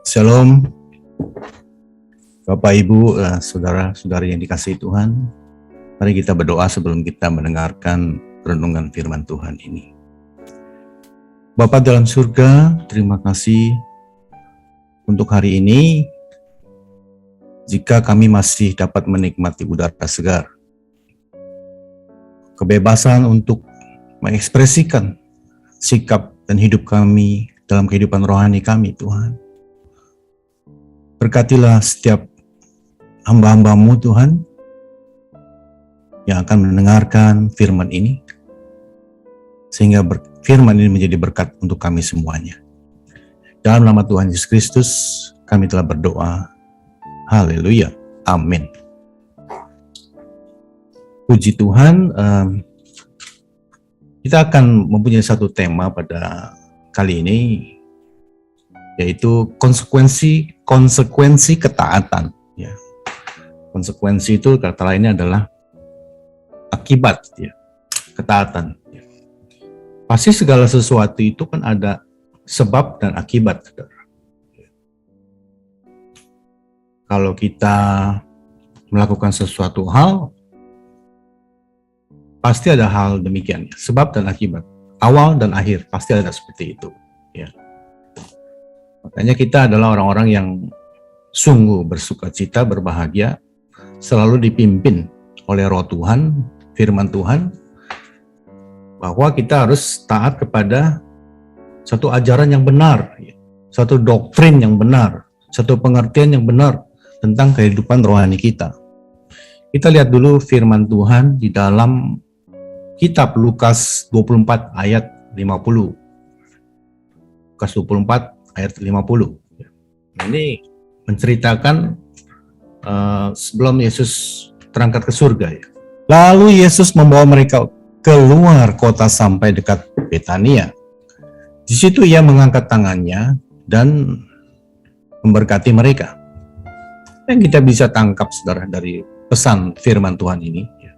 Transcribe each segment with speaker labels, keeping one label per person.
Speaker 1: Shalom, Bapak Ibu, saudara-saudari yang dikasihi Tuhan. Mari kita berdoa sebelum kita mendengarkan renungan firman Tuhan ini. Bapa dalam surga, terima kasih untuk hari ini. Jika kami masih dapat menikmati udara segar, kebebasan untuk mengekspresikan sikap dan hidup kami dalam kehidupan rohani kami, Tuhan. Berkatilah setiap hamba-hambamu Tuhan yang akan mendengarkan firman ini, sehingga firman ini menjadi berkat untuk kami semuanya. Dalam nama Tuhan Yesus Kristus kami telah berdoa. Haleluya. Amin. Puji Tuhan, kita akan mempunyai satu tema pada kali ini, yaitu konsekuensi ketaatan. Ya. Konsekuensi itu kata lainnya adalah akibat, ya, ketaatan. Ya. Pasti segala sesuatu itu kan ada sebab dan akibat. Saudara. Kalau kita melakukan sesuatu hal, pasti ada hal demikian, sebab dan akibat, awal dan akhir, pasti ada seperti itu. Ya. Makanya kita adalah orang-orang yang sungguh bersukacita, berbahagia, selalu dipimpin oleh Roh Tuhan, firman Tuhan, bahwa kita harus taat kepada satu ajaran yang benar, satu doktrin yang benar, satu pengertian yang benar tentang kehidupan rohani kita. Kita lihat dulu firman Tuhan di dalam kitab Lukas 24 ayat 50. Lukas 24 ayat 50. Ini menceritakan sebelum Yesus terangkat ke surga. Ya. Lalu Yesus membawa mereka keluar kota sampai dekat Betania. Di situ ia mengangkat tangannya dan memberkati mereka. Yang kita bisa tangkap, saudara, dari pesan firman Tuhan ini. Ya.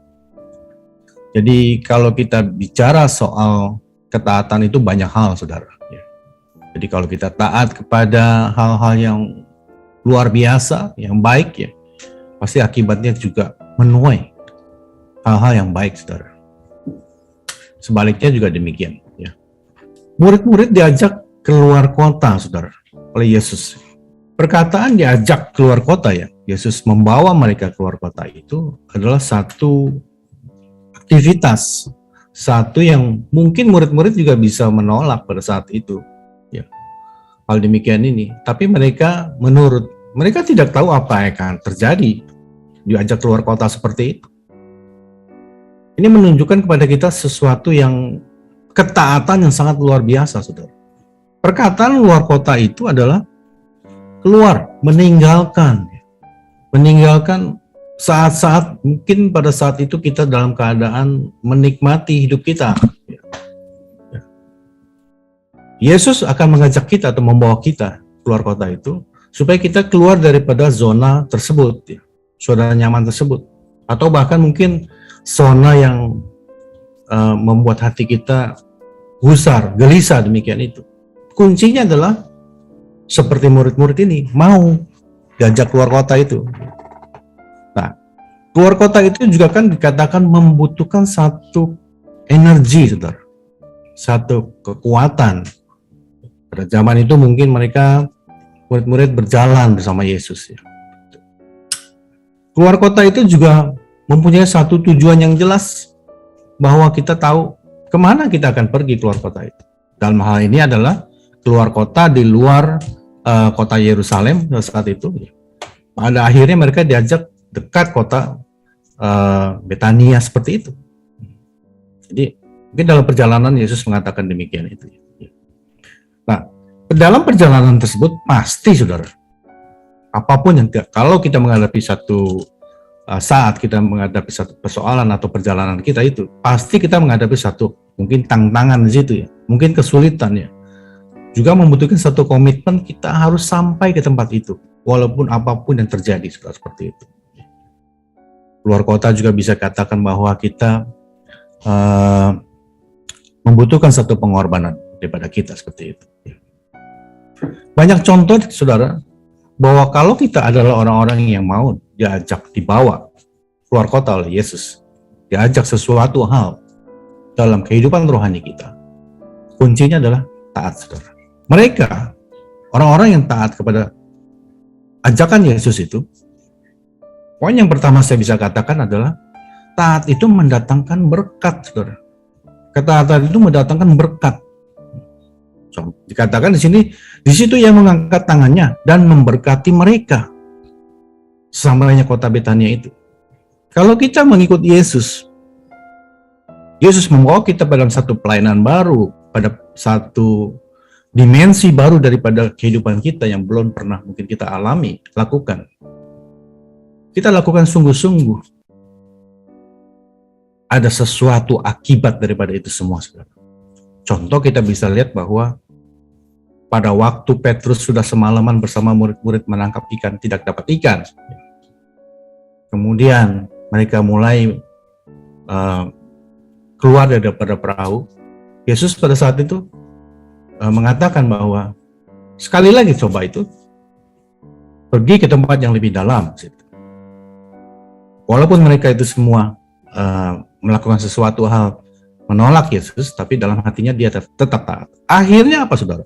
Speaker 1: Jadi kalau kita bicara soal ketaatan itu banyak hal, saudara. Ya. Jadi kalau kita taat kepada hal-hal yang luar biasa, yang baik, ya, pasti akibatnya juga menuai hal-hal yang baik, saudara. Sebaliknya juga demikian. Ya. Murid-murid diajak keluar kota, saudara, oleh Yesus. Perkataan diajak keluar kota, ya, Yesus membawa mereka keluar kota itu adalah satu aktivitas, satu yang mungkin murid-murid juga bisa menolak pada saat itu. Hal demikian ini, tapi mereka tidak tahu apa yang akan terjadi diajak keluar kota seperti itu. Ini menunjukkan kepada kita sesuatu yang ketaatan yang sangat luar biasa, saudara. Perkataan luar kota itu adalah keluar, meninggalkan saat-saat mungkin pada saat itu kita dalam keadaan menikmati hidup kita. Yesus akan mengajak kita atau membawa kita keluar kota itu supaya kita keluar daripada zona tersebut, ya, zona nyaman tersebut, atau bahkan mungkin zona yang membuat hati kita gusar, gelisah, demikian itu. Kuncinya adalah seperti murid-murid ini mau diajak keluar kota itu. Nah, keluar kota itu juga kan dikatakan membutuhkan satu energi, saudara, satu kekuatan. Pada zaman itu mungkin mereka murid-murid berjalan bersama Yesus. Ya. Keluar kota itu juga mempunyai satu tujuan yang jelas, bahwa kita tahu kemana kita akan pergi keluar kota itu. Dalam hal ini adalah keluar kota di luar kota Yerusalem saat itu. Ya. Pada akhirnya mereka diajak dekat kota Betania seperti itu. Jadi mungkin dalam perjalanan Yesus mengatakan demikian itu. Nah, dalam perjalanan tersebut pasti, saudara, apapun yang kalau kita menghadapi satu saat kita menghadapi satu persoalan atau perjalanan kita itu, pasti kita menghadapi satu mungkin tantangan di situ, ya, mungkin kesulitan, ya. Juga membutuhkan satu komitmen, kita harus sampai ke tempat itu, walaupun apapun yang terjadi, saudara, seperti itu. Luar kota juga bisa katakan bahwa kita membutuhkan satu pengorbanan daripada kita seperti itu. Banyak contoh, saudara, bahwa kalau kita adalah orang-orang yang mau diajak, dibawa keluar kota oleh Yesus, diajak sesuatu hal dalam kehidupan rohani kita, kuncinya adalah taat, saudara. Mereka, orang-orang yang taat kepada ajakan Yesus itu, poin yang pertama saya bisa katakan adalah taat itu mendatangkan berkat, saudara. Ketaatan itu mendatangkan berkat. So, dikatakan di sini, di situ ia mengangkat tangannya dan memberkati mereka. Sesampainya kota Betania itu. Kalau kita mengikut Yesus, Yesus membawa kita pada satu pelayanan baru, pada satu dimensi baru daripada kehidupan kita yang belum pernah mungkin kita alami, lakukan. Kita lakukan sungguh-sungguh. Ada sesuatu akibat daripada itu semua, saudara. Contoh, kita bisa lihat bahwa pada waktu Petrus sudah semalaman bersama murid-murid menangkap ikan, tidak dapat ikan. Kemudian mereka mulai keluar daripada perahu. Yesus pada saat itu mengatakan bahwa sekali lagi coba itu, pergi ke tempat yang lebih dalam. Walaupun mereka itu semua melakukan sesuatu hal menolak Yesus, tapi dalam hatinya dia tetap taat. Akhirnya apa, saudara?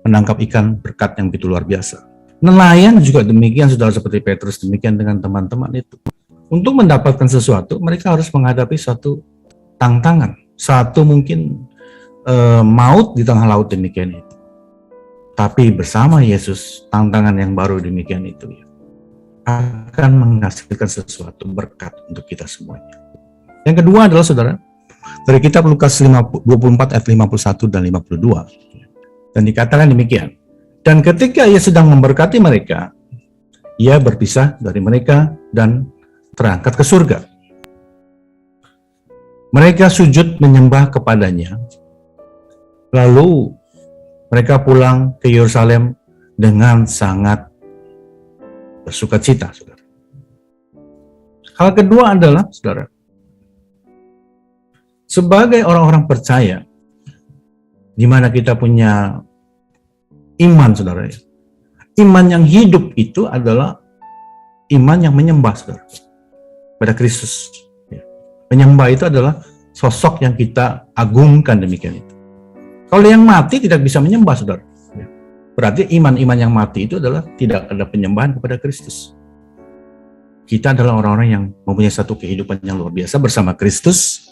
Speaker 1: Menangkap ikan, berkat yang begitu luar biasa. Nelayan juga demikian, saudara, seperti Petrus, demikian dengan teman-teman itu. Untuk mendapatkan sesuatu, mereka harus menghadapi suatu tantangan, satu mungkin maut di tengah laut demikian itu. Tapi bersama Yesus, tantangan yang baru demikian itu ya, akan menghasilkan sesuatu berkat untuk kita semuanya. Yang kedua adalah, saudara, dari kitab Lukas 24 ayat 51 dan 52. Dan dikatakan demikian. Dan ketika ia sedang memberkati mereka, ia berpisah dari mereka dan terangkat ke surga. Mereka sujud menyembah kepadanya. Lalu mereka pulang ke Yerusalem dengan sangat bersukacita, saudara. Hal kedua adalah, saudara, sebagai orang-orang percaya, di mana kita punya iman, saudara. Iman yang hidup itu adalah iman yang menyembah, saudara, pada Kristus. Menyembah itu adalah sosok yang kita agungkan demikian itu. Kalau yang mati tidak bisa menyembah, saudara. Berarti iman-iman yang mati itu adalah tidak ada penyembahan kepada Kristus. Kita adalah orang-orang yang mempunyai satu kehidupan yang luar biasa bersama Kristus.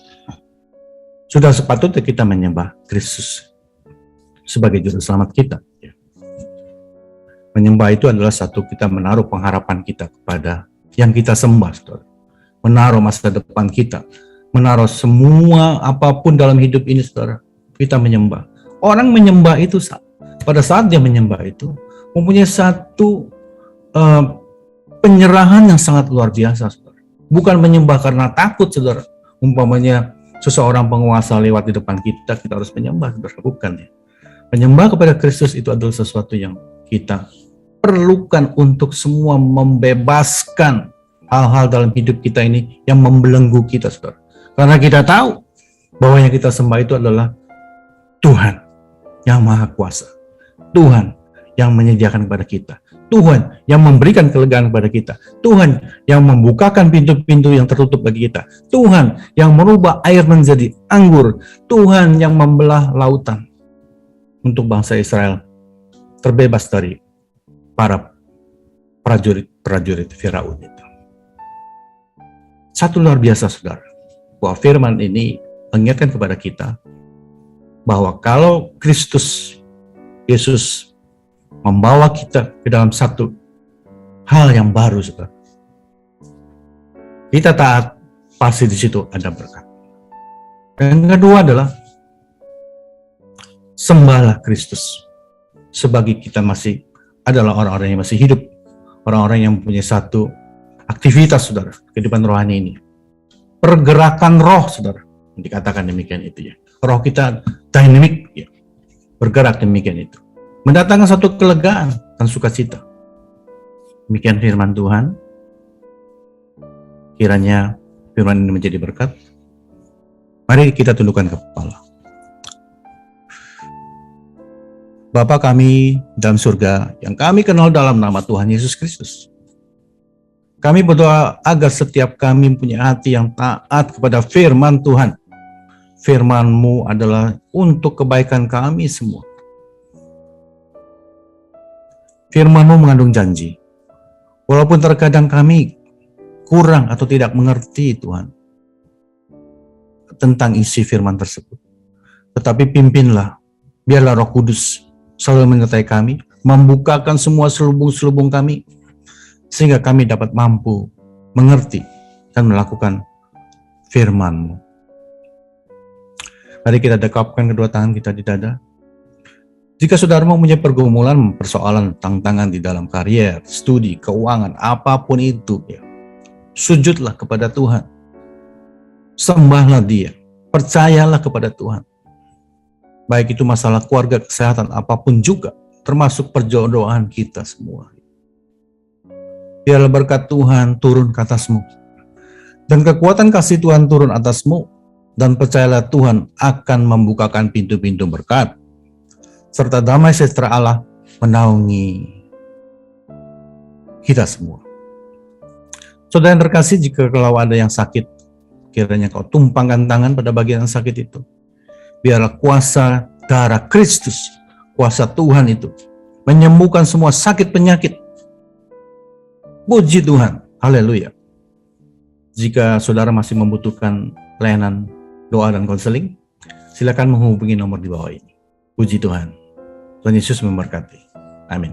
Speaker 1: Sudah sepatutnya kita menyembah Kristus sebagai juru selamat kita. Menyembah itu adalah satu, kita menaruh pengharapan kita kepada yang kita sembah, saudara. Menaruh masa depan kita, menaruh semua apapun dalam hidup ini, saudara. Kita menyembah. Orang menyembah itu, pada saat dia menyembah itu, mempunyai satu penyerahan yang sangat luar biasa, saudara. Bukan menyembah karena takut, saudara. Umpamanya seseorang penguasa lewat di depan kita, kita harus menyembah, saudara. Bukan ya. Menyembah kepada Kristus itu adalah sesuatu yang kita perlukan untuk semua membebaskan hal-hal dalam hidup kita ini yang membelenggu kita, saudara. Karena kita tahu bahwa yang kita sembah itu adalah Tuhan yang Maha Kuasa. Tuhan yang menyediakan kepada kita. Tuhan yang memberikan kelegaan kepada kita. Tuhan yang membukakan pintu-pintu yang tertutup bagi kita. Tuhan yang merubah air menjadi anggur. Tuhan yang membelah lautan untuk bangsa Israel terbebas dari para prajurit Firaun itu. Satu luar biasa, saudara, bahwa firman ini mengingatkan kepada kita bahwa kalau Kristus Yesus membawa kita ke dalam satu hal yang baru, saudara, kita taat, pasti di situ ada berkat. Dan yang kedua adalah sembahlah Kristus sebagai kita masih adalah orang-orang yang masih hidup, orang-orang yang punya satu aktivitas, saudara, kehidupan rohani ini. Pergerakan roh, saudara, dikatakan demikian itu ya. Roh kita dynamic ya, bergerak demikian itu. Mendatangkan satu kelegaan dan sukacita. Demikian firman Tuhan. Kiranya firman ini menjadi berkat. Mari kita tundukkan kepala. Bapa kami dalam surga, yang kami kenal dalam nama Tuhan Yesus Kristus. Kami berdoa agar setiap kami punya hati yang taat kepada firman Tuhan. Firman-Mu adalah untuk kebaikan kami semua. Firman-Mu mengandung janji. Walaupun terkadang kami kurang atau tidak mengerti Tuhan tentang isi firman tersebut. Tetapi pimpinlah, biarlah Roh Kudus selalu menyertai kami, membukakan semua selubung-selubung kami, sehingga kami dapat mampu mengerti dan melakukan firman-Mu. Mari kita dekapkan kedua tangan kita di dada. Jika saudara mempunyai pergumulan, persoalan, tantangan di dalam karier, studi, keuangan, apapun itu, ya, sujudlah kepada Tuhan. Sembahlah Dia. Percayalah kepada Tuhan. Baik itu masalah keluarga, kesehatan, apapun juga, termasuk perjodohan kita semua. Biarlah berkat Tuhan turun ke atasmu. Dan kekuatan kasih Tuhan turun atasmu. Dan percayalah Tuhan akan membukakan pintu-pintu berkat. Serta damai sejahtera Allah menaungi kita semua. Saudara yang terkasih, jika kalau ada yang sakit, kiranya kau tumpangkan tangan pada bagian yang sakit itu. Biarlah kuasa darah Kristus, kuasa Tuhan itu, menyembuhkan semua sakit penyakit. Puji Tuhan, haleluya. Jika saudara masih membutuhkan pelayanan doa dan konseling, silakan menghubungi nomor di bawah ini. Puji Tuhan. Tuhan Yesus memberkati. Amin.